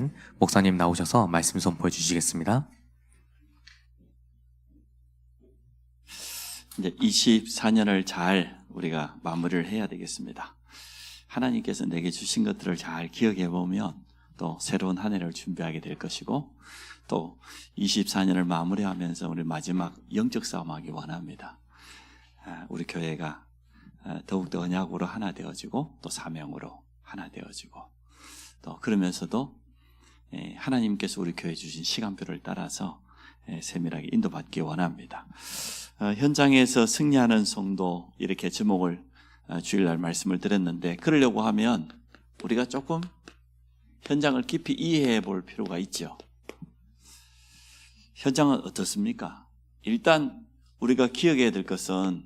김종민 목사님 나오셔서 말씀 선포해 주시겠습니다. 이제 24년을 잘 우리가 마무리를 해야 되겠습니다. 하나님께서 내게 주신 것들을 잘 기억해 보면 또 새로운 한 해를 준비하게 될 것이고, 또 24년을 마무리하면서 우리 마지막 영적 싸움하기 원합니다. 우리 교회가 더욱더 언약으로 하나 되어지고 또 사명으로 하나 되어지고, 또 그러면서도 하나님께서 우리 교회에 주신 시간표를 따라서 세밀하게 인도받기 원합니다. 현장에서 승리하는 성도, 이렇게 제목을 주일날 말씀을 드렸는데, 그러려고 하면 우리가 조금 현장을 깊이 이해해 볼 필요가 있죠. 현장은 어떻습니까? 일단 우리가 기억해야 될 것은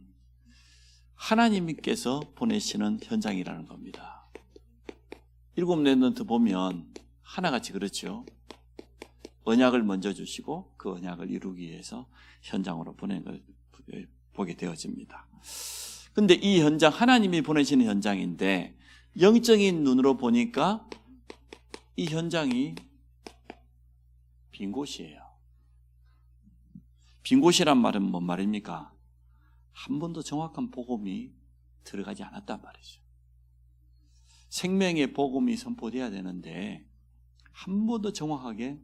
하나님께서 보내시는 현장이라는 겁니다. 7 랩런트 보면 하나같이 그렇죠. 언약을 먼저 주시고 그 언약을 이루기 위해서 현장으로 보낸 걸 보게 되어집니다. 근데 이 현장, 하나님이 보내시는 현장인데, 영적인 눈으로 보니까 이 현장이 빈 곳이에요. 빈 곳이란 말은 뭔 말입니까? 한 번도 정확한 복음이 들어가지 않았단 말이죠. 생명의 복음이 선포돼야 되는데 한 번도 정확하게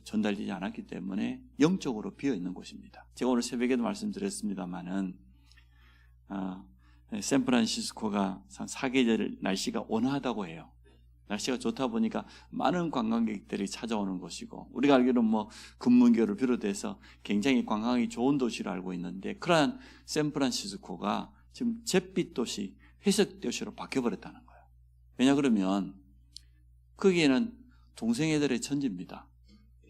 전달되지 않았기 때문에 영적으로 비어있는 곳입니다. 제가 오늘 새벽에도 말씀드렸습니다마는 샌프란시스코가 사계절 날씨가 온화하다고 해요. 날씨가 좋다 보니까 많은 관광객들이 찾아오는 곳이고, 우리가 알기로는 금문교를 비롯해서 굉장히 관광이 좋은 도시로 알고 있는데, 그러한 샌프란시스코가 지금 잿빛 도시, 회색 도시로 바뀌어버렸다는 거예요. 왜냐 그러면 거기에는 동성애들의 천지입니다.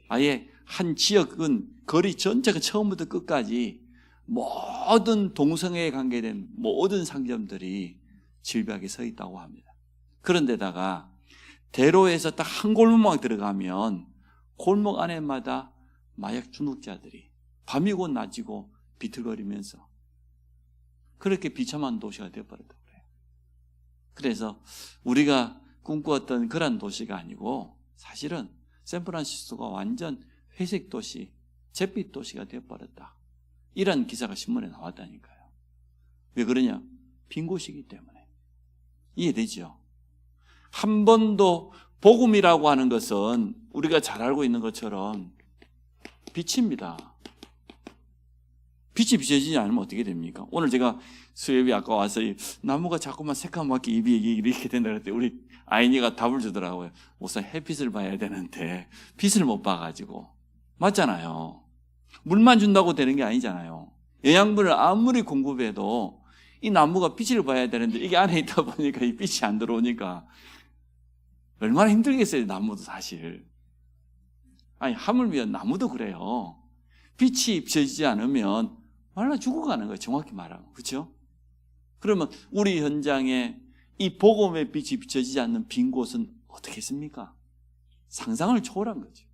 아예 한 지역은 거리 전체가 처음부터 끝까지 모든 동성애에 관계된 모든 상점들이 질비하게 서 있다고 합니다. 그런데다가 대로에서 딱 한 골목만 들어가면 골목 안에마다 마약 중독자들이 밤이고 낮이고 비틀거리면서 그렇게 비참한 도시가 되어버렸다고 그래요. 그래서 우리가 꿈꾸었던 그런 도시가 아니고, 사실은 샌프란시스코가 완전 회색 도시, 잿빛 도시가 되어버렸다, 이런 기사가 신문에 나왔다니까요. 왜 그러냐? 빈 곳이기 때문에. 이해되죠? 한 번도 복음이라고 하는 것은 우리가 잘 알고 있는 것처럼 빛입니다. 빛이 비춰지지 않으면 어떻게 됩니까? 오늘 제가 수협이 아까 와서 나무가 자꾸만 새까맣게 입이 이렇게 된다 그랬더니 우리 아이니가 답을 주더라고요. 우선 햇빛을 봐야 되는데 빛을 못 봐가지고. 맞잖아요. 물만 준다고 되는 게 아니잖아요. 영양분을 아무리 공급해도 이 나무가 빛을 봐야 되는데 이게 안에 있다 보니까 이 빛이 안 들어오니까 얼마나 힘들겠어요, 나무도 사실. 아니, 하물며 나무도 그래요. 빛이 비춰지지 않으면 말라 죽어가는 거예요, 정확히 말하면. 그렇죠? 그러면 우리 현장에 이 복음의 빛이 비춰지지 않는 빈 곳은 어떻게 했습니까? 상상을 초월한 거죠.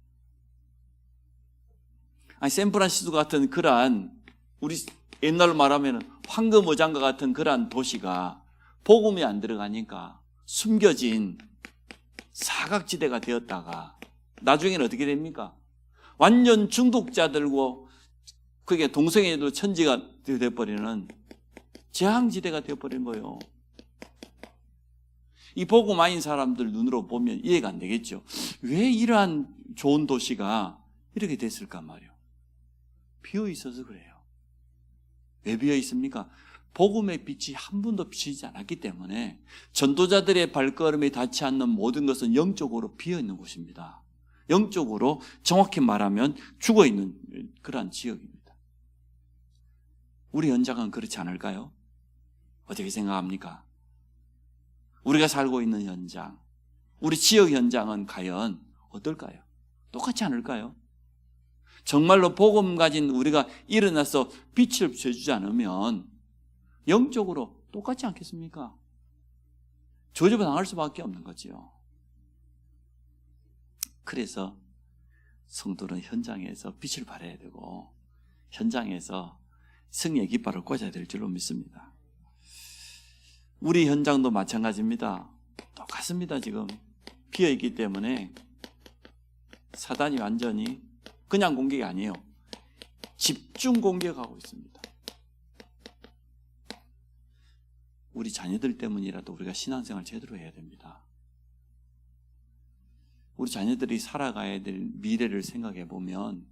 아니, 샌프란시스코 같은 그러한, 우리 옛날로 말하면 황금 어장과 같은 그러한 도시가 복음이 안 들어가니까 숨겨진 사각지대가 되었다가 나중에는 어떻게 됩니까? 완전 중독자들고 그게 동성애도 천지가 되어버리는 재앙지대가 되어버린 거예요. 이 복음 아닌 사람들 눈으로 보면 이해가 안 되겠죠. 왜 이러한 좋은 도시가 이렇게 됐을까 말이에요. 비어 있어서 그래요. 왜 비어 있습니까? 복음의 빛이 한 번도 비치지 않았기 때문에 전도자들의 발걸음이 닿지 않는 모든 것은 영적으로 비어 있는 곳입니다. 영적으로 정확히 말하면 죽어 있는 그러한 지역입니다. 우리 현장은 그렇지 않을까요? 어떻게 생각합니까? 우리가 살고 있는 현장, 우리 지역 현장은 과연 어떨까요? 똑같지 않을까요? 정말로 복음 가진 우리가 일어나서 빛을 비춰주지 않으면 영적으로 똑같지 않겠습니까? 저주당할 수밖에 없는 거죠. 그래서 성도는 현장에서 빛을 발해야 되고 현장에서 승리의 깃발을 꽂아야 될 줄로 믿습니다. 우리 현장도 마찬가지입니다. 똑같습니다. 지금 비어있기 때문에 사단이 완전히 그냥 공격이 아니에요. 집중 공격하고 있습니다. 우리 자녀들 때문이라도 우리가 신앙생활 제대로 해야 됩니다. 우리 자녀들이 살아가야 될 미래를 생각해 보면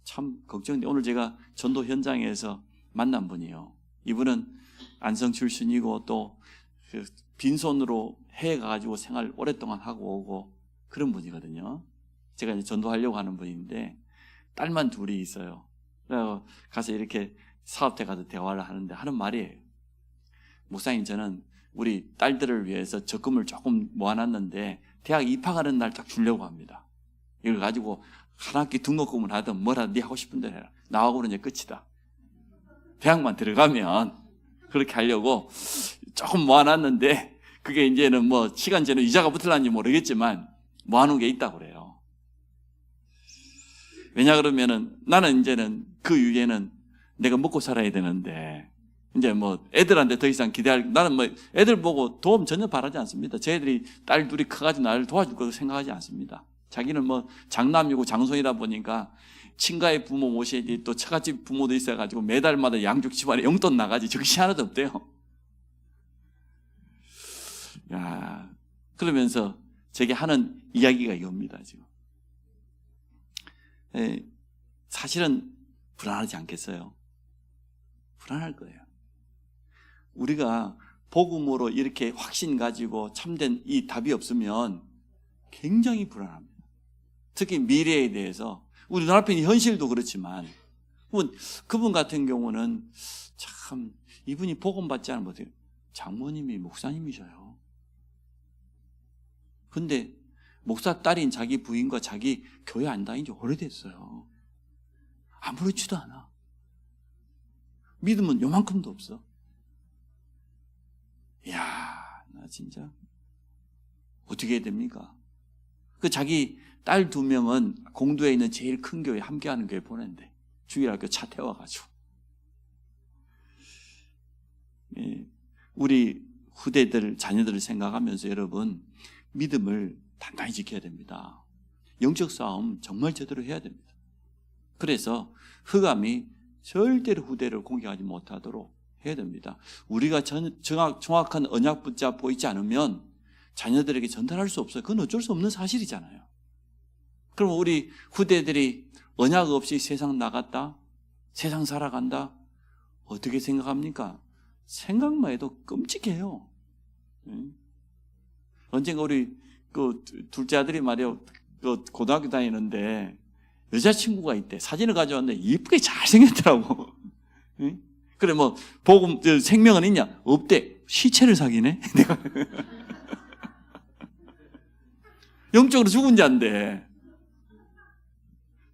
참 걱정돼. 오늘 제가 전도 현장에서 만난 분이요. 이분은 안성 출신이고 또 빈손으로 해외 가가지고 생활 오랫동안 하고 오고 그런 분이거든요. 제가 이제 전도하려고 하는 분인데 딸만 둘이 있어요. 그래서 가서 이렇게 사업대 가서 대화를 하는데 하는 말이에요. 목사님, 저는 우리 딸들을 위해서 적금을 조금 모아놨는데 대학 입학하는 날 딱 주려고 합니다. 이걸 가지고 한 학기 등록금을 하든 뭐라든 네 하고 싶은 대로 해라. 나하고는 이제 끝이다. 대학만 들어가면 그렇게 하려고 조금 모아놨는데 그게 이제는 뭐 시간 지나면 이자가 붙을는지 모르겠지만 모아놓은 게 있다고 그래요. 왜냐 그러면은 나는 이제는 그 이후에는 내가 먹고 살아야 되는데 이제 뭐 애들한테 더 이상 나는 뭐 애들 보고 도움 전혀 바라지 않습니다. 쟤들이 딸 둘이 커가지고 나를 도와줄 거라고 생각하지 않습니다. 자기는 뭐 장남이고 장손이다 보니까 친가의 부모 모셔야지 또 처갓집 부모도 있어가지고 매달마다 양쪽 집안에 용돈 나가지 정신 하나도 없대요. 야, 그러면서 제게 하는 이야기가 이겁니다, 지금. 사실은 불안하지 않겠어요? 불안할 거예요. 우리가 복음으로 이렇게 확신 가지고 참된 이 답이 없으면 굉장히 불안합니다. 특히 미래에 대해서 우리 눈앞에 있는 현실도 그렇지만 그분 같은 경우는 참 이분이 복음 받지 않으면 어때요? 장모님이 목사님이셔요. 근데 목사 딸인 자기 부인과 자기 교회 안 다닌 지 오래됐어요. 아무렇지도 않아. 믿음은 요만큼도 없어. 이야, 나 진짜 어떻게 해야 됩니까? 그 자기 딸 2명은 공도에 있는 제일 큰 교회 함께하는 교회 보낸대. 주일학교 차 태워가지고. 우리 후대들 자녀들을 생각하면서 여러분 믿음을 단단히 지켜야 됩니다. 영적 싸움 정말 제대로 해야 됩니다. 그래서 흑암이 절대로 후대를 공격하지 못하도록 해야 됩니다. 우리가 정확한 언약 붙잡고 있지 않으면 자녀들에게 전달할 수 없어요. 그건 어쩔 수 없는 사실이잖아요. 그럼 우리 후대들이 언약 없이 세상 나갔다, 세상 살아간다, 어떻게 생각합니까? 생각만 해도 끔찍해요. 언젠가 우리 그 둘째 아들이 말이요, 그 고등학교 다니는데 여자친구가 있대. 사진을 가져왔는데 예쁘게 잘생겼더라고. 그래 뭐 복음 생명은 있냐? 없대. 시체를 사귀네. 내가 영적으로 죽은 자인데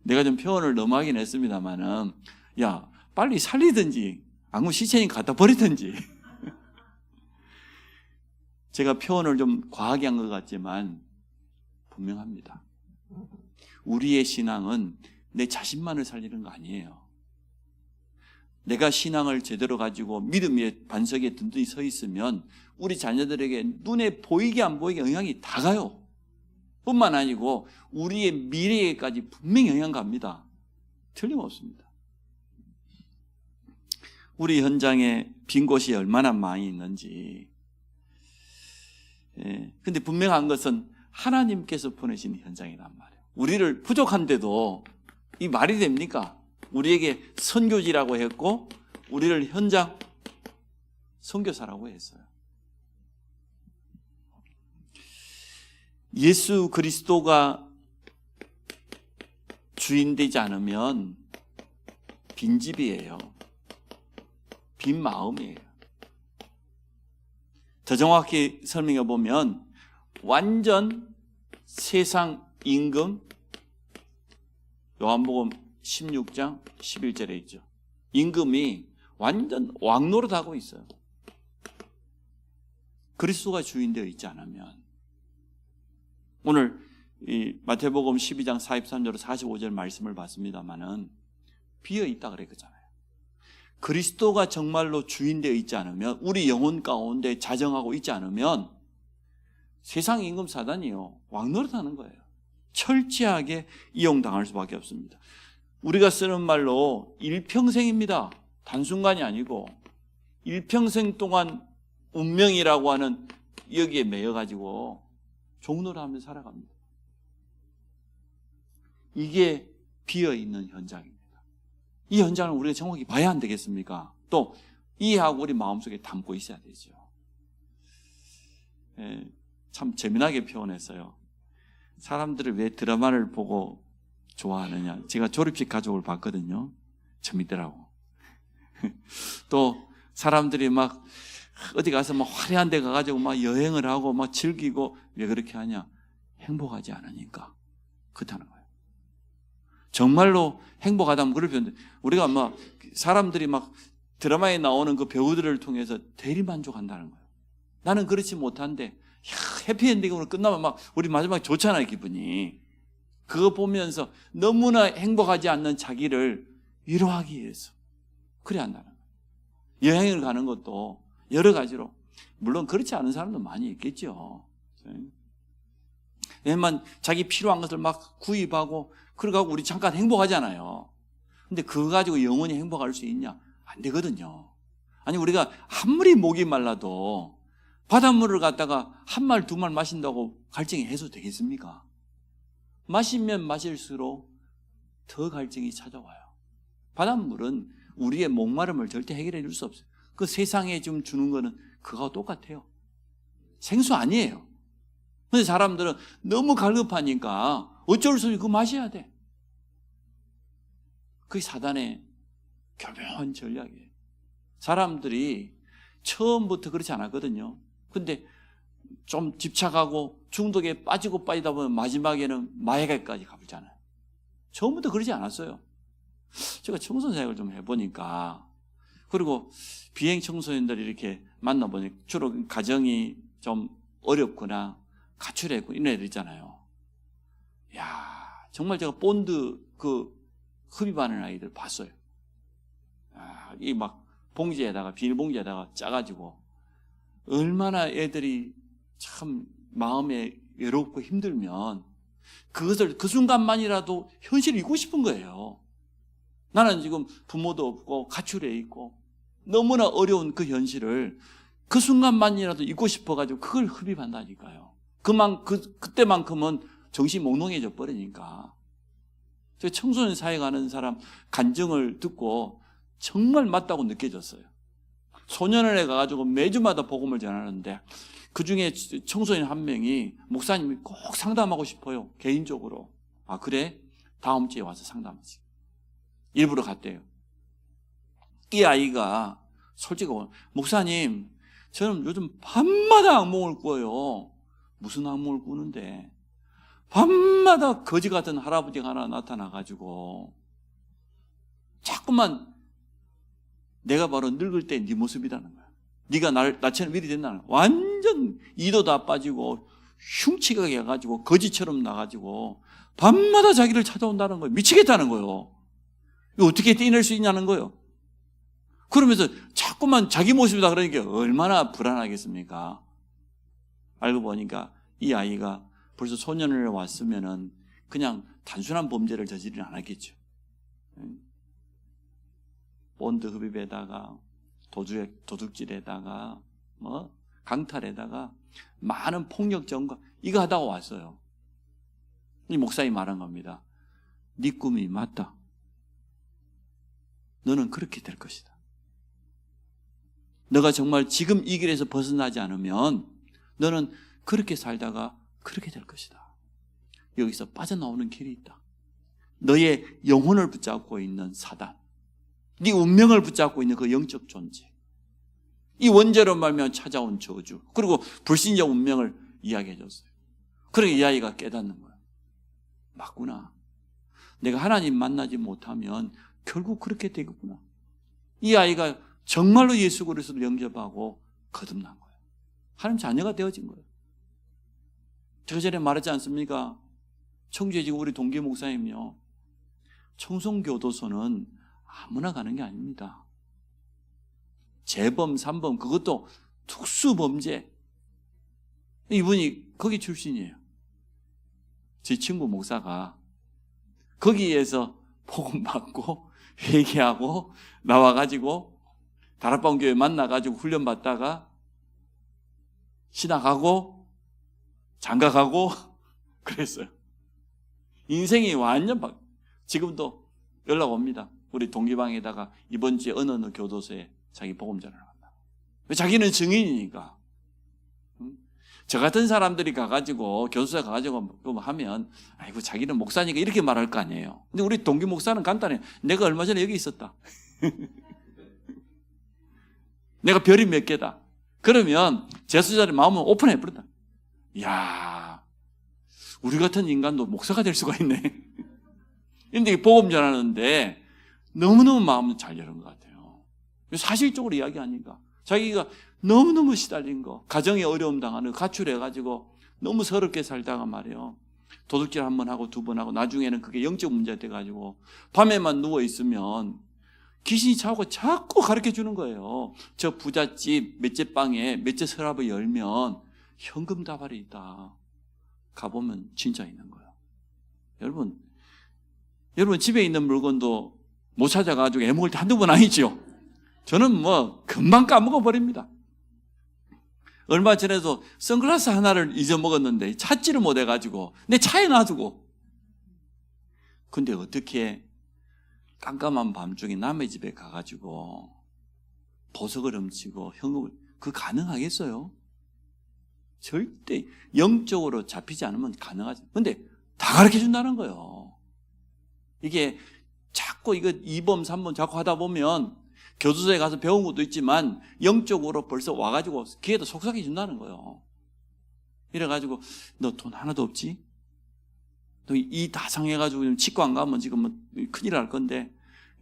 내가 좀 표현을 너무 하긴 했습니다만은 야 빨리 살리든지 아니면 시체니까 갖다 버리든지. 제가 표현을 좀 과하게 한 것 같지만 분명합니다. 우리의 신앙은 내 자신만을 살리는 거 아니에요. 내가 신앙을 제대로 가지고 믿음의 반석에 든든히 서 있으면 우리 자녀들에게 눈에 보이게 안 보이게 영향이 다 가요. 뿐만 아니고 우리의 미래에까지 분명히 영향 갑니다. 틀림없습니다. 우리 현장에 빈 곳이 얼마나 많이 있는지. 근데 분명한 것은 하나님께서 보내신 현장이란 말이에요. 우리를 부족한데도 이 말이 됩니까? 우리에게 선교지라고 했고 우리를 현장 선교사라고 했어요. 예수 그리스도가 주인되지 않으면 빈집이에요. 빈 마음이에요. 더 정확히 설명해 보면 완전 세상 임금, 요한복음 16장 11절에 있죠. 임금이 완전 왕노릇하고 있어요. 그리스도가 주인되어 있지 않으면. 오늘 이 마태복음 12장 43절 45절 말씀을 봤습니다마는 비어 있다 그랬잖아요. 그리스도가 정말로 주인되어 있지 않으면, 우리 영혼 가운데 자정하고 있지 않으면 세상 임금 사단이요 왕노릇하는 거예요. 철저하게 이용당할 수밖에 없습니다. 우리가 쓰는 말로 일평생입니다. 단순간이 아니고 일평생 동안 운명이라고 하는 여기에 매여가지고 종로를 하면서 살아갑니다. 이게 비어있는 현장입니다. 이 현장을 우리가 정확히 봐야 안 되겠습니까? 또 이해하고 우리 마음속에 담고 있어야 되죠. 참 재미나게 표현했어요. 사람들을 왜 드라마를 보고 좋아하느냐. 제가 졸업식 가족을 봤거든요. 재밌더라고. 또 사람들이 막 어디 가서 막 화려한 데 가가지고 막 여행을 하고 막 즐기고 왜 그렇게 하냐? 행복하지 않으니까 그렇다는 거예요. 정말로 행복하다면 그럴 필요한데 우리가 막 사람들이 막 드라마에 나오는 그 배우들을 통해서 대리만족한다는 거예요. 나는 그렇지 못한데 해피엔딩으로 끝나면 막 우리 마지막에 좋잖아요, 기분이. 그거 보면서 너무나 행복하지 않는 자기를 위로하기 위해서 그래 한다는 거예요. 여행을 가는 것도 여러 가지로 물론 그렇지 않은 사람도 많이 있겠죠. 왜냐면 자기 필요한 것을 막 구입하고 그러고 우리 잠깐 행복하잖아요. 근데 그거 가지고 영원히 행복할 수 있냐? 안 되거든요. 아니 우리가 아무리 목이 말라도 바닷물을 갖다가 한 말 두 말 마신다고 갈증이 해소되겠습니까? 마시면 마실수록 더 갈증이 찾아와요. 바닷물은 우리의 목마름을 절대 해결해 줄 수 없어요. 그 세상에 지금 주는 거는 그거와 똑같아요. 생수 아니에요. 근데 사람들은 너무 갈급하니까 어쩔 수 없이 그거 마셔야 돼. 그게 사단의 교묘한 전략이에요. 사람들이 처음부터 그렇지 않았거든요. 근데 좀 집착하고 중독에 빠지고 빠지다 보면 마지막에는 마약에까지 가버리잖아요. 처음부터 그러지 않았어요. 제가 청소년 사역을 좀 해보니까 그리고 비행 청소년들이 이렇게 만나보니까 주로 가정이 좀 어렵거나 가출했고 이런 애들 있잖아요. 야, 정말 제가 본드 그 흡입하는 아이들 봤어요. 이 막 봉지에다가 비닐봉지에다가 짜가지고 얼마나 애들이 참 마음에 외롭고 힘들면 그것을 그 순간만이라도 현실을 잊고 싶은 거예요. 나는 지금 부모도 없고 가출해 있고 너무나 어려운 그 현실을 그 순간만이라도 잊고 싶어가지고 그걸 흡입한다니까요. 그때만큼은 정신이 몽롱해져 버리니까. 저 청소년 사역하는 사람 간증을 듣고 정말 맞다고 느껴졌어요. 소년원에 가가지고 매주마다 복음을 전하는데 그 중에 청소년 한 명이 목사님이 꼭 상담하고 싶어요. 개인적으로. 아 그래? 다음 주에 와서 상담하지. 일부러 갔대요. 이 아이가 솔직히 목사님 저는 요즘 밤마다 악몽을 꿔요. 무슨 악몽을 꾸는데 밤마다 거지 같은 할아버지가 하나 나타나가지고 자꾸만 내가 바로 늙을 때 네 모습이라는 거야. 네가 나처럼 일이 된다는 거야. 완전 이도 다 빠지고 흉측하게 해가지고 거지처럼 나가지고 밤마다 자기를 찾아온다는 거예요. 미치겠다는 거예요. 이거 어떻게 떼낼 수 있냐는 거예요. 그러면서 자꾸만 자기 모습이다 그러니까 얼마나 불안하겠습니까? 알고 보니까 이 아이가 벌써 소년원에 왔으면은 그냥 단순한 범죄를 저지르진 않았겠죠. 본드 흡입에다가 도둑질에다가 강탈에다가 많은 폭력전과 이거 하다가 왔어요. 이 목사님 말한 겁니다. 네 꿈이 맞다. 너는 그렇게 될 것이다. 너가 정말 지금 이 길에서 벗어나지 않으면 너는 그렇게 살다가 그렇게 될 것이다. 여기서 빠져나오는 길이 있다. 너의 영혼을 붙잡고 있는 사단, 네 운명을 붙잡고 있는 그 영적 존재, 이 원죄로 말미암아 찾아온 저주, 그리고 불신자 운명을 이야기해 줬어요. 그러니까 이 아이가 깨닫는 거예요. 맞구나. 내가 하나님 만나지 못하면 결국 그렇게 되겠구나. 이 아이가 정말로 예수 그리스도를 영접하고 거듭난 거예요. 하나님 자녀가 되어진 거예요. 제가 전에 말하지 않습니까? 청주에 지금 우리 동기 목사님요. 청송교도소는 아무나 가는 게 아닙니다. 재범, 산범, 그것도 특수범죄. 이분이 거기 출신이에요. 제 친구 목사가 거기에서 복음 받고 회개하고 나와가지고 다락방 교회 만나가지고 훈련 받다가 신학하고 장가가고 그랬어요. 인생이 완전 지금도 연락 옵니다. 우리 동기방에다가 이번 주에 어느 교도소에 자기 복음 전하러 간다. 자기는 증인이니까. 저 같은 사람들이 가가지고 교도소에 가가지고 하면 아이고 자기는 목사니까 이렇게 말할 거 아니에요. 근데 우리 동기 목사는 간단해요. 내가 얼마 전에 여기 있었다. 내가 별이 몇 개다. 그러면 재수자의 마음은 오픈해 버린다. 이야, 우리 같은 인간도 목사가 될 수가 있네. 근데 복음 전하는데 너무너무 마음을 잘 여는 것 같아요. 사실적으로 이야기하니까 자기가 너무너무 시달린 거, 가정에 어려움 당하는 거 가출해가지고 너무 서럽게 살다가 말이에요. 도둑질 한 번 하고 두 번 하고 나중에는 그게 영적 문제가 돼가지고 밤에만 누워있으면 귀신이 자고 자꾸 가르쳐 주는 거예요. 저 부잣집 몇째 방에 몇째 서랍을 열면 현금 다발이 있다. 가보면 진짜 있는 거예요. 여러분 집에 있는 물건도 못 찾아가지고 애먹을 때 한두 번 아니죠. 저는 뭐 금방 까먹어버립니다. 얼마 전에도 선글라스 하나를 잊어먹었는데 찾지를 못해가지고 내 차에 놔두고, 근데 어떻게 깜깜한 밤중에 남의 집에 가가지고 보석을 훔치고 현금을, 그거 가능하겠어요? 절대 영적으로 잡히지 않으면 가능하지. 근데 다 가르쳐 준다는 거예요. 이게 자꾸 이거 2범 3범 자꾸 하다 보면 교도소에 가서 배운 것도 있지만 영적으로 벌써 와가지고 귀에다 속삭여 준다는 거예요. 이래가지고 너 돈 하나도 없지? 너 이 다 상해가지고 치과 안 가면 지금 뭐 큰일 날 건데,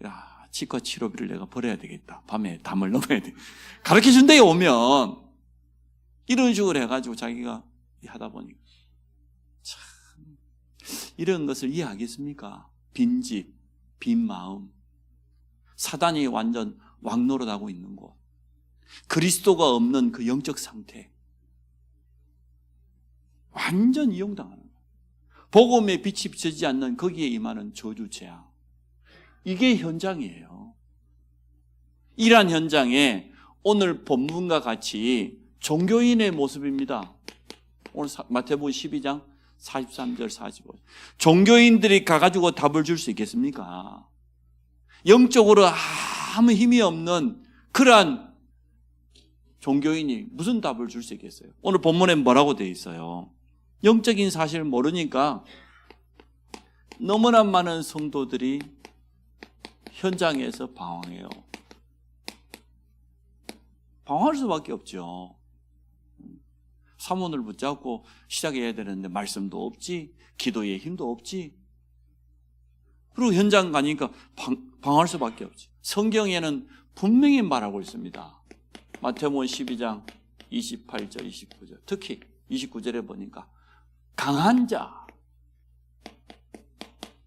야, 치과 치료비를 내가 벌어야 되겠다. 밤에 담을 넣어야 돼. 가르쳐 준대요, 오면. 이런 식으로 해가지고 자기가 하다 보니까. 참, 이런 것을 이해하겠습니까? 빈집, 빈 마음. 사단이 완전 왕노릇하고 있는 곳. 그리스도가 없는 그 영적 상태. 완전 이용당하는 거예요. 복음의 빛이 비치지 않는 거기에 임하는 저주 재앙. 이게 현장이에요. 이러한 현장에 오늘 본문과 같이 종교인의 모습입니다. 오늘 마태복음 12장 43절 45절. 종교인들이 가가지고 답을 줄 수 있겠습니까? 영적으로 아무 힘이 없는 그러한 종교인이 무슨 답을 줄 수 있겠어요? 오늘 본문에 뭐라고 되어 있어요? 영적인 사실을 모르니까 너무나 많은 성도들이 현장에서 방황해요. 방황할 수밖에 없죠. 사문을 붙잡고 시작해야 되는데 말씀도 없지, 기도의 힘도 없지. 그리고 현장 가니까 방황할 수밖에 없지. 성경에는 분명히 말하고 있습니다. 마태복음 12장 28절, 29절. 특히 29절에 보니까 강한 자,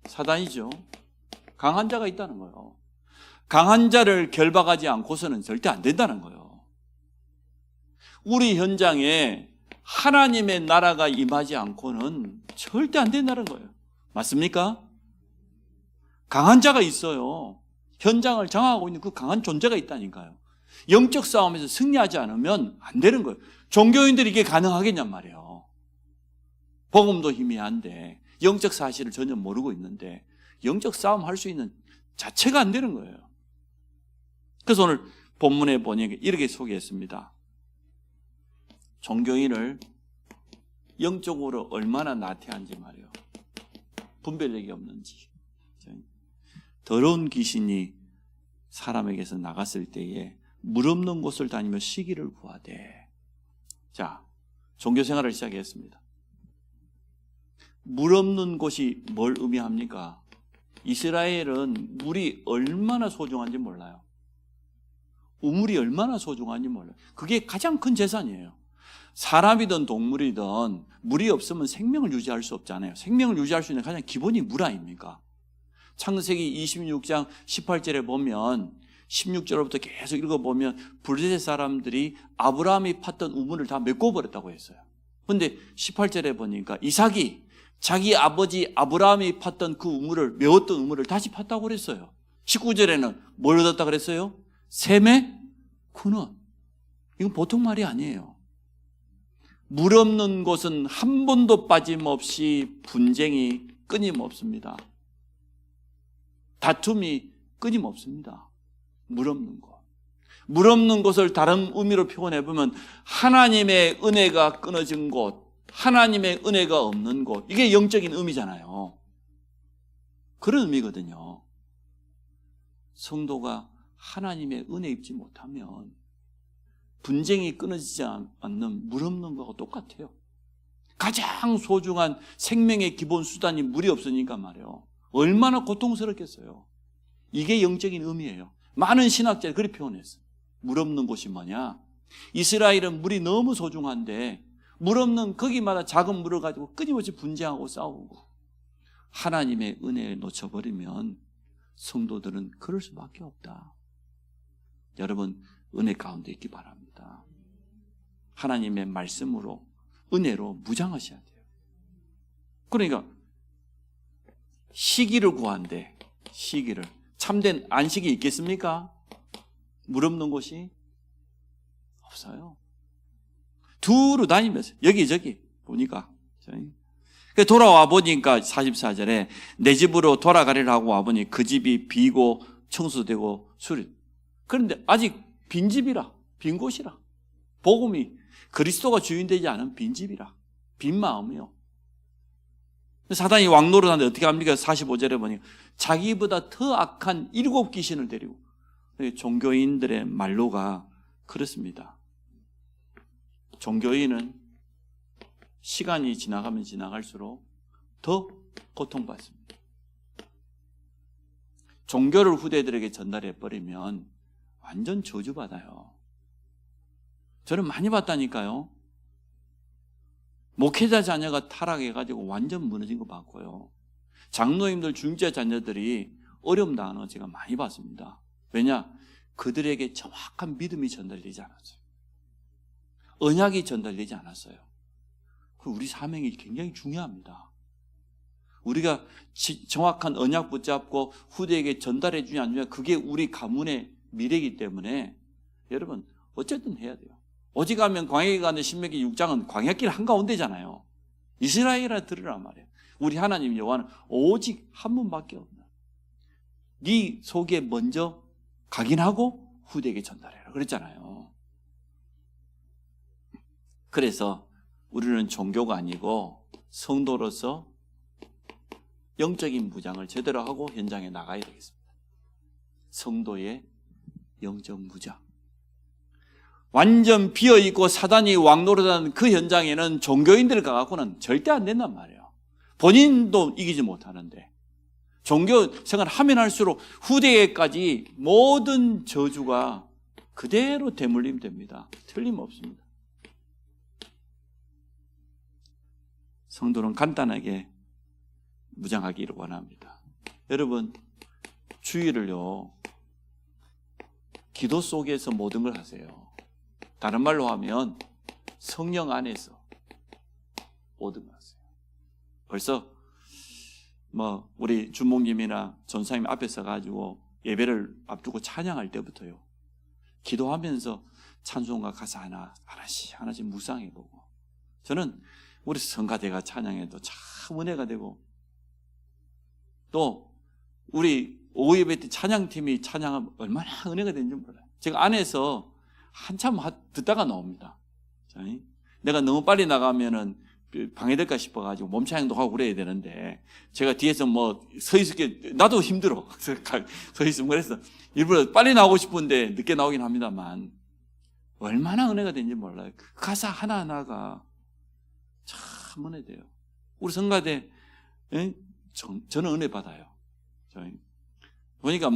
사단이죠. 강한 자가 있다는 거예요. 강한 자를 결박하지 않고서는 절대 안 된다는 거예요. 우리 현장에 하나님의 나라가 임하지 않고는 절대 안 된다는 거예요. 맞습니까? 강한 자가 있어요. 현장을 장악하고 있는 그 강한 존재가 있다니까요. 영적 싸움에서 승리하지 않으면 안 되는 거예요. 종교인들이 이게 가능하겠냔 말이에요. 복음도 희미한데 영적 사실을 전혀 모르고 있는데 영적 싸움 할 수 있는 자체가 안 되는 거예요. 그래서 오늘 본문에 보니 이렇게 소개했습니다. 종교인을 영적으로 얼마나 나태한지 말이에요. 분별력이 없는지. 더러운 귀신이 사람에게서 나갔을 때에 물 없는 곳을 다니며 시기를 구하되. 자, 종교 생활을 시작했습니다. 물 없는 곳이 뭘 의미합니까? 이스라엘은 물이 얼마나 소중한지 몰라요. 우물이 얼마나 소중한지 몰라요. 그게 가장 큰 재산이에요. 사람이든 동물이든 물이 없으면 생명을 유지할 수 없잖아요. 생명을 유지할 수 있는 가장 기본이 물 아닙니까? 창세기 26장 18절에 보면 16절부터 계속 읽어보면 블레셋 사람들이 아브라함이 팠던 우물을 다 메꿔버렸다고 했어요. 그런데 18절에 보니까 이삭이 자기 아버지 아브라함이 팠던 그 우물을, 메웠던 우물을 다시 팠다고 그랬어요. 19절에는 뭘 얻었다 그랬어요? 셈의 근원. 이건 보통 말이 아니에요. 물 없는 곳은 한 번도 빠짐없이 분쟁이 끊임없습니다. 다툼이 끊임없습니다. 물 없는 곳. 물 없는 곳을 다른 의미로 표현해 보면 하나님의 은혜가 끊어진 곳, 하나님의 은혜가 없는 곳. 이게 영적인 의미잖아요. 그런 의미거든요. 성도가 하나님의 은혜 입지 못하면 분쟁이 끊어지지 않는 물 없는 거하고 똑같아요. 가장 소중한 생명의 기본 수단이 물이 없으니까 말이에요. 얼마나 고통스럽겠어요. 이게 영적인 의미예요. 많은 신학자들이 그렇게 표현했어요. 물 없는 곳이 뭐냐? 이스라엘은 물이 너무 소중한데 물 없는 거기마다 작은 물을 가지고 끊임없이 분쟁하고 싸우고 하나님의 은혜를 놓쳐버리면 성도들은 그럴 수밖에 없다. 여러분 은혜 가운데 있기 바랍니다. 하나님의 말씀으로 은혜로 무장하셔야 돼요. 그러니까 시기를 구한대. 시기를. 참된 안식이 있겠습니까? 물 없는 곳이 없어요. 두루 다니면서 여기저기 보니까 돌아와 보니까 44절에 내 집으로 돌아가리라 하고 와보니 그 집이 비고 청소되고 수리. 그런데 아직 빈집이라, 빈 곳이라. 복음이 그리스도가 주인되지 않은 빈집이라, 빈 마음이요. 사단이 왕노릇하는데 어떻게 합니까? 45절에 보니 자기보다 더 악한 7 귀신을 데리고. 종교인들의 말로가 그렇습니다. 종교인은 시간이 지나가면 지나갈수록 더 고통받습니다. 종교를 후대들에게 전달해버리면 완전 저주받아요. 저는 많이 봤다니까요. 목회자 자녀가 타락해가지고 완전 무너진 거 봤고요. 장로님들 중재 자녀들이 어려움 당하는 거 제가 많이 봤습니다. 왜냐? 그들에게 정확한 믿음이 전달되지 않았어요. 언약이 전달되지 않았어요. 우리 사명이 굉장히 중요합니다. 우리가 정확한 언약 붙잡고 후대에게 전달해 주냐 안 주냐 그게 우리 가문의 미래이기 때문에 여러분 어쨌든 해야 돼요. 오직하면 광야에 가는 신명기 6장은 광야길 한가운데잖아요. 이스라엘아 들으란 말이에요. 우리 하나님 여호와는 오직 한 분밖에 없나. 네 속에 먼저 각인하고 후대에게 전달해라 그랬잖아요. 그래서 우리는 종교가 아니고 성도로서 영적인 무장을 제대로 하고 현장에 나가야 되겠습니다. 성도의 영적 무장. 완전 비어있고 사단이 왕노릇하는 그 현장에는 종교인들을 가갖고는 절대 안 된단 말이에요. 본인도 이기지 못하는데 종교 생활을 하면 할수록 후대에까지 모든 저주가 그대로 대물림 됩니다. 틀림없습니다. 성도는 간단하게 무장하기를 원합니다. 여러분 주의를요 기도 속에서 모든 걸 하세요. 다른 말로 하면 성령 안에서 모든 걸 하세요. 벌써 우리 주목님이나 전사님 앞에 서가지고 예배를 앞두고 찬양할 때부터요 기도하면서 찬송가 가사 하나씩 묵상해보고 저는 우리 성가대가 찬양해도 참 은혜가 되고 또 우리 오후 예배 때 찬양팀이 찬양하면 얼마나 은혜가 되는지 몰라요. 제가 안에서 한참 듣다가 나옵니다. 내가 너무 빨리 나가면은 방해될까 싶어가지고 몸차양도 하고 그래야 되는데 제가 뒤에서 서 있을게 나도 힘들어. 서 있으면 그래서 일부러 빨리 나오고 싶은데 늦게 나오긴 합니다만 얼마나 은혜가 되는지 몰라요. 그 가사 하나하나가 참 은혜 돼요. 우리 성가대 저는 은혜 받아요. 보니까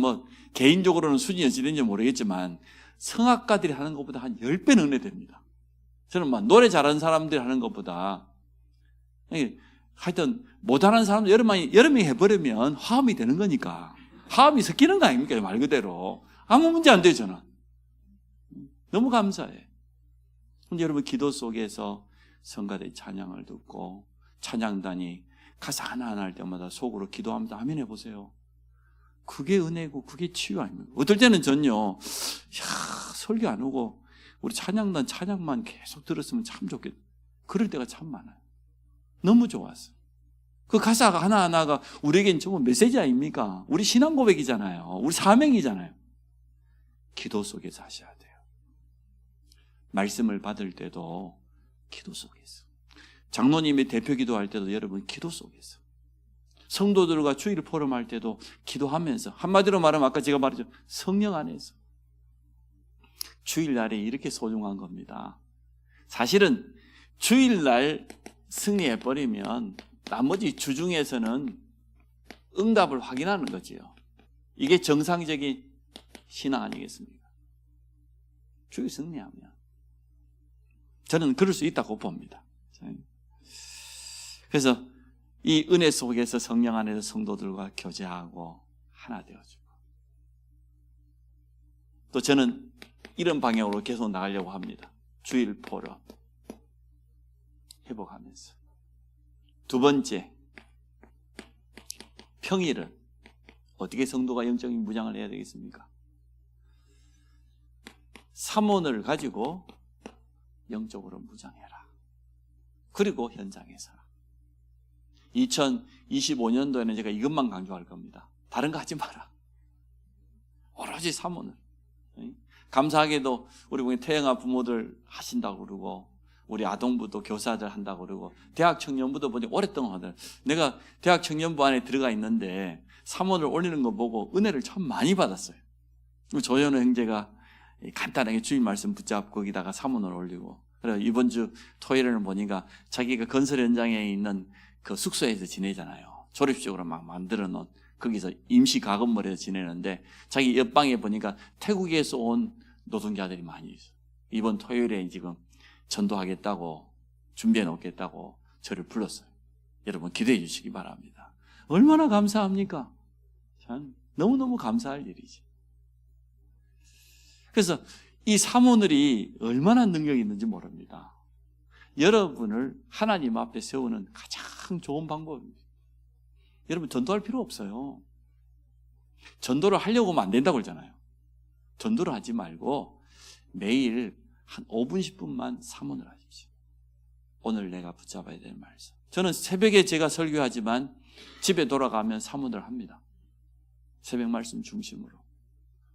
개인적으로는 수준이 어찌 되는지 모르겠지만 성악가들이 하는 것보다 한 10배는 은혜 됩니다. 저는 노래 잘하는 사람들이 하는 것보다 하여튼 못하는 사람들 여러 명이 해버리면 화음이 되는 거니까 화음이 섞이는 거 아닙니까? 말 그대로 아무 문제 안 돼요. 저는 너무 감사해. 근데 여러분 기도 속에서 성가대 찬양을 듣고 찬양단이 가사 하나하나 할 때마다 속으로 기도하면서 아멘 해보세요. 그게 은혜고 그게 치유 아닙니까? 어떨 때는 전요, 설교 안 오고 우리 찬양단 찬양만 계속 들었으면 참 좋겠다. 그럴 때가 참 많아요. 너무 좋았어. 그 가사가 하나하나가 우리에겐 전부 메시지 아닙니까? 우리 신앙 고백이잖아요. 우리 사명이잖아요. 기도 속에서 하셔야 돼요. 말씀을 받을 때도 기도 속에서. 장로님이 대표 기도할 때도 여러분 기도 속에서. 성도들과 주일 포럼할 때도 기도하면서, 한마디로 말하면 아까 제가 말했죠. 성령 안에서. 주일날이 이렇게 소중한 겁니다. 사실은 주일날 승리해버리면 나머지 주 중에서는 응답을 확인하는 거지요. 이게 정상적인 신앙 아니겠습니까? 주일 승리하면. 저는 그럴 수 있다고 봅니다. 그래서 이 은혜 속에서 성령 안에서 성도들과 교제하고 하나 되어주고, 또 저는 이런 방향으로 계속 나가려고 합니다. 주일 포럼 회복하면서. 두 번째, 평일은 어떻게 성도가 영적인 무장을 해야 되겠습니까? 삼원을 가지고 영적으로 무장해라. 그리고 현장에서 2025년도에는 제가 이것만 강조할 겁니다. 다른 거 하지 마라. 오로지 삼원을. 감사하게도 우리 보니 태영아 부모들 하신다고 그러고, 우리 아동부도 교사들 한다고 그러고, 대학 청년부도 보니 오랫동안 하더라고요. 내가 대학 청년부 안에 들어가 있는데 삼원을 올리는 거 보고 은혜를 참 많이 받았어요. 조현우 형제가 간단하게 주일 말씀 붙잡고 거기다가 삼원을 올리고, 그래서 이번 주 토요일에는 보니까 자기가 건설 현장에 있는 그 숙소에서 지내잖아요. 조립식으로 막 만들어 놓은, 거기서 임시 가건물에서 지내는데 자기 옆방에 보니까 태국에서 온 노동자들이 많이 있어요. 이번 토요일에 지금 전도하겠다고 준비해 놓겠다고 저를 불렀어요. 여러분 기도해 주시기 바랍니다. 얼마나 감사합니까? 참 너무너무 감사할 일이지. 그래서 이 삼오늘이 얼마나 능력이 있는지 모릅니다. 여러분을 하나님 앞에 세우는 가장 좋은 방법입니다. 여러분 전도할 필요 없어요. 전도를 하려고 하면 안 된다고 그러잖아요. 전도를 하지 말고 매일 한 5분 10분만 삼원을 하십시오. 오늘 내가 붙잡아야 될 말씀. 저는 새벽에 제가 설교하지만 집에 돌아가면 삼원을 합니다. 새벽 말씀 중심으로.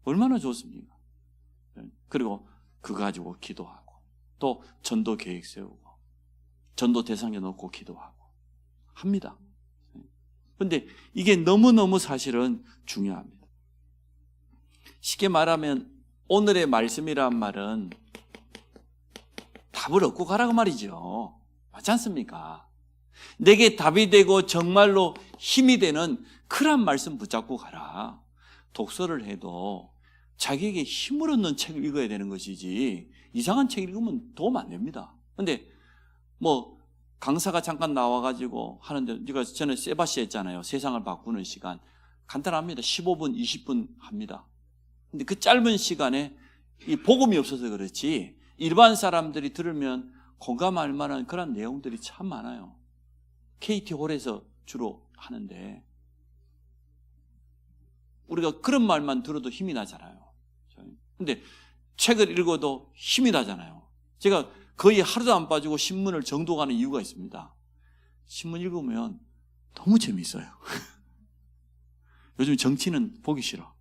얼마나 좋습니까? 그리고 그거 가지고 기도하고, 또 전도 계획 세우고, 전도 대상에 놓고 기도하고 합니다. 그런데 이게 너무너무 사실은 중요합니다. 쉽게 말하면 오늘의 말씀이란 말은 답을 얻고 가라고 말이죠. 맞지 않습니까? 내게 답이 되고 정말로 힘이 되는 그런 말씀 붙잡고 가라. 독서를 해도 자기에게 힘을 얻는 책을 읽어야 되는 것이지 이상한 책 읽으면 도움 안 됩니다. 그런데 뭐 강사가 잠깐 나와가지고 하는데, 저는 세바시 했잖아요. 세상을 바꾸는 시간. 간단합니다. 15분, 20분 합니다. 근데 그 짧은 시간에 이 복음이 없어서 그렇지 일반 사람들이 들으면 공감할 만한 그런 내용들이 참 많아요. KT홀에서 주로 하는데 우리가 그런 말만 들어도 힘이 나잖아요. 근데 책을 읽어도 힘이 나잖아요. 제가 거의 하루도 안 빠지고 신문을 정독하는 이유가 있습니다. 신문 읽으면 너무 재미있어요. 요즘 정치는 보기 싫어.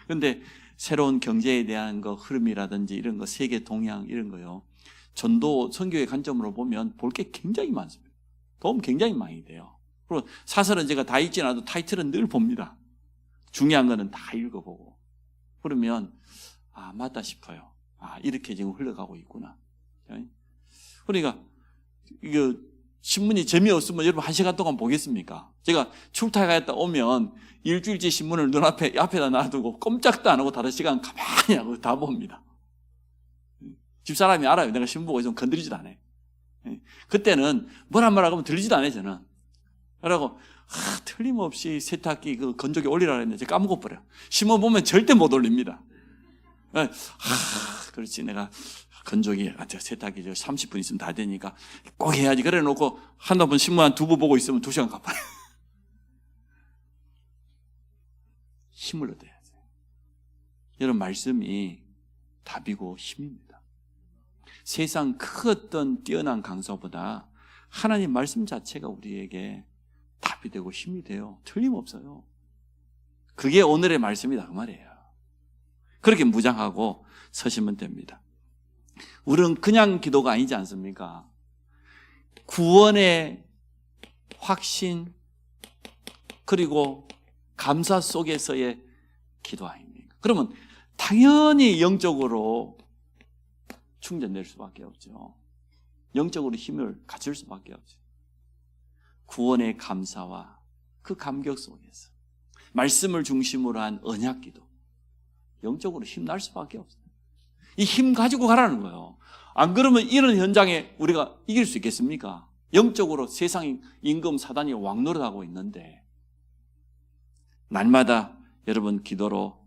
그런데 새로운 경제에 대한 거 흐름이라든지 이런 거, 세계 동향 이런 거요, 전도 선교의 관점으로 보면 볼 게 굉장히 많습니다. 도움 굉장히 많이 돼요. 그리고 사설은 제가 다 읽지 않아도 타이틀은 늘 봅니다. 중요한 거는 다 읽어보고. 그러면 맞다 싶어요. 이렇게 지금 흘러가고 있구나. 그러니까 이거 신문이 재미없으면 여러분 1시간 동안 보겠습니까? 제가 출타갔다 오면 일주일째 신문을 앞에다 놔두고 꼼짝도 안 하고 다른 시간 가만히 하고 다 봅니다. 집사람이 알아요. 내가 신문 보고 있으면 건드리지도 않아요. 그때는 뭐란 말 하면 들리지도 않아요, 저는. 그러고 틀림없이 세탁기 그 건조기 올리라고 했는데 제가 까먹어버려요. 신문 보면 절대 못 올립니다. 그렇지, 내가 건조기, 세탁기 30분 있으면 다 되니까 꼭 해야지. 그래 놓고 한두 번 신문 한 2부 보고 있으면 2시간 가봐요. 힘을 얻어야 돼요. 여러분, 말씀이 답이고 힘입니다. 세상 그 어떤 뛰어난 강사보다 하나님 말씀 자체가 우리에게 답이 되고 힘이 돼요. 틀림없어요. 그게 오늘의 말씀이다, 그 말이에요. 그렇게 무장하고 서시면 됩니다. 우리는 그냥 기도가 아니지 않습니까? 구원의 확신, 그리고 감사 속에서의 기도 아닙니까? 그러면 당연히 영적으로 충전될 수밖에 없죠. 영적으로 힘을 갖출 수밖에 없죠. 구원의 감사와 그 감격 속에서 말씀을 중심으로 한 언약 기도, 영적으로 힘날 수밖에 없어요. 이 힘 가지고 가라는 거예요. 안 그러면 이런 현장에 우리가 이길 수 있겠습니까? 영적으로 세상 임금 사단이 왕노릇하고 있는데, 날마다 여러분 기도로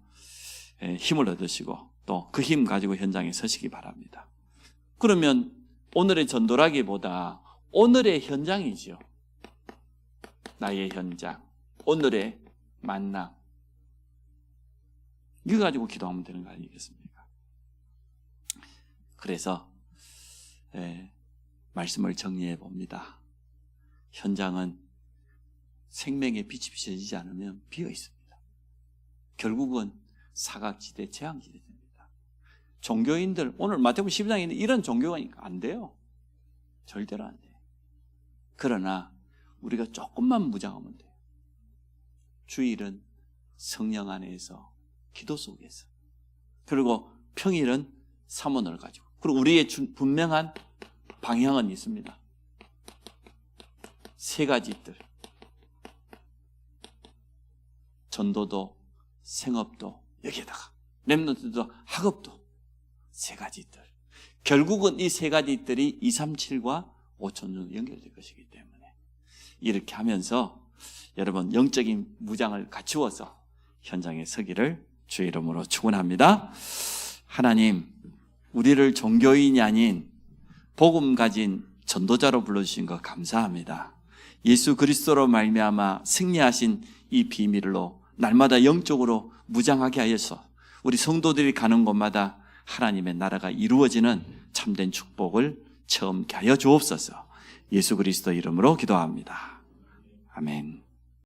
힘을 얻으시고 또 그 힘 가지고 현장에 서시기 바랍니다. 그러면 오늘의 전도라기보다 오늘의 현장이지요. 나의 현장, 오늘의 만남, 이거 가지고 기도하면 되는 거 아니겠습니까? 그래서 말씀을 정리해 봅니다. 현장은 생명의 빛이 비춰지지 않으면 비어 있습니다. 결국은 사각지대, 재앙지대 됩니다. 종교인들, 오늘 마태복음 12장에 있는 이런 종교가 안 돼요. 절대로 안 돼요. 그러나 우리가 조금만 무장하면 돼요. 주일은 성령 안에서 기도 속에서, 그리고 평일은 사모를 가지고, 그리고 우리의 분명한 방향은 있습니다. 세 가지들, 전도도, 생업도, 여기에다가 렘넌트도, 학업도, 세 가지들. 결국은 이 세 가지들이 237과 5천으로 연결될 것이기 때문에 이렇게 하면서 여러분 영적인 무장을 갖추어서 현장에 서기를 주의 이름으로 축원합니다. 하나님, 우리를 종교인이 아닌 복음 가진 전도자로 불러주신 것 감사합니다. 예수 그리스도로 말미암아 승리하신 이 비밀로 날마다 영적으로 무장하게 하여서 우리 성도들이 가는 곳마다 하나님의 나라가 이루어지는 참된 축복을 체험케 하여 주옵소서. 예수 그리스도 이름으로 기도합니다. 아멘.